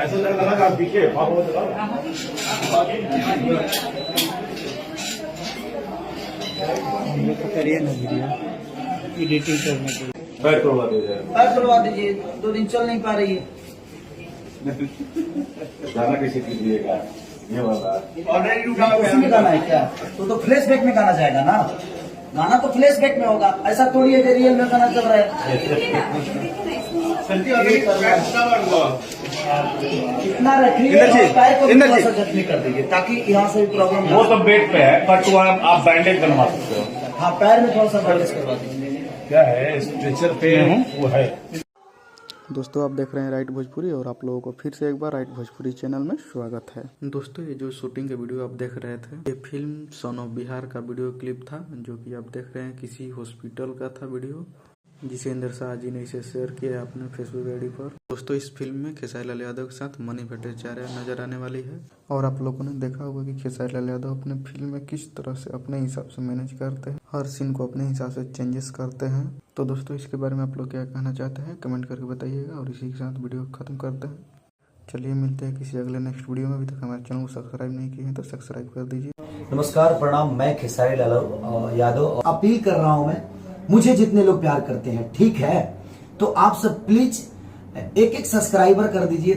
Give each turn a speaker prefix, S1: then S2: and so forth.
S1: ऐसा लग रहा है आप दिखे
S2: हम लोग को करिए ना वीडियो एडिटिंग करने के लिए।
S1: पैर तोड़वा दीजिए,
S3: पैर तोड़वा दीजिए, 2 दिन चल नहीं पा रही है।
S1: गाना कैसे कीजिएगा ये वाला
S3: उसमें गाना है क्या? तो फ्लैशबैक में गाना जाएगा ना, गाना तो फ्लैशबैक में होगा। ऐसा थोड़ी है कि रियल में गाना चल रहा है। इतना रखिए और पैर को थोड़ा सा जख्मी कर दीजिए ताकि यहाँ से भी प्रॉब्लम
S1: वो सब बेड पे है, पर तो आप बैंडेज बनवा सकते हो।
S3: हाँ, पैर में थोड़ा सा बैंडेज करवा दीजिए।
S1: क्या है स्ट्रेचर पे वो है।
S2: दोस्तों आप देख रहे हैं राइट भोजपुरी और आप लोगों को फिर से एक बार राइट भोजपुरी चैनल में स्वागत है। दोस्तों ये जो शूटिंग का वीडियो आप देख रहे थे, ये फिल्म सन ऑफ बिहार का वीडियो क्लिप था, जो कि आप देख रहे हैं किसी हॉस्पिटल का था वीडियो, जिसे इंदर शाह जी ने इसे शेयर किया है अपने फेसबुक आईडी पर। दोस्तों इस फिल्म में खेसारी लाल यादव के साथ मनी भट्टाचार्य नजर आने वाली है और आप लोगों ने देखा होगा कि खेसारी लाल यादव अपने फिल्म में किस तरह से अपने हिसाब से मैनेज करते हैं, हर सीन को अपने हिसाब से चेंजेस करते हैं। तो दोस्तों इसके बारे में आप लोग क्या कहना चाहते हैं कमेंट करके बताइएगा और इसी के साथ वीडियो खत्म करते हैं। चलिए मिलते हैं किसी अगले नेक्स्ट वीडियो में। अभी तक हमारे चैनल को सब्सक्राइब नहीं किए हैं तो सब्सक्राइब कर दीजिए।
S4: नमस्कार, प्रणाम। मैं खेसारी लाल यादव अपील कर रहा हूं। मैं मुझे जितने लोग प्यार करते हैं, ठीक है, तो आप सब प्लीज एक सब्सक्राइबर कर दीजिए।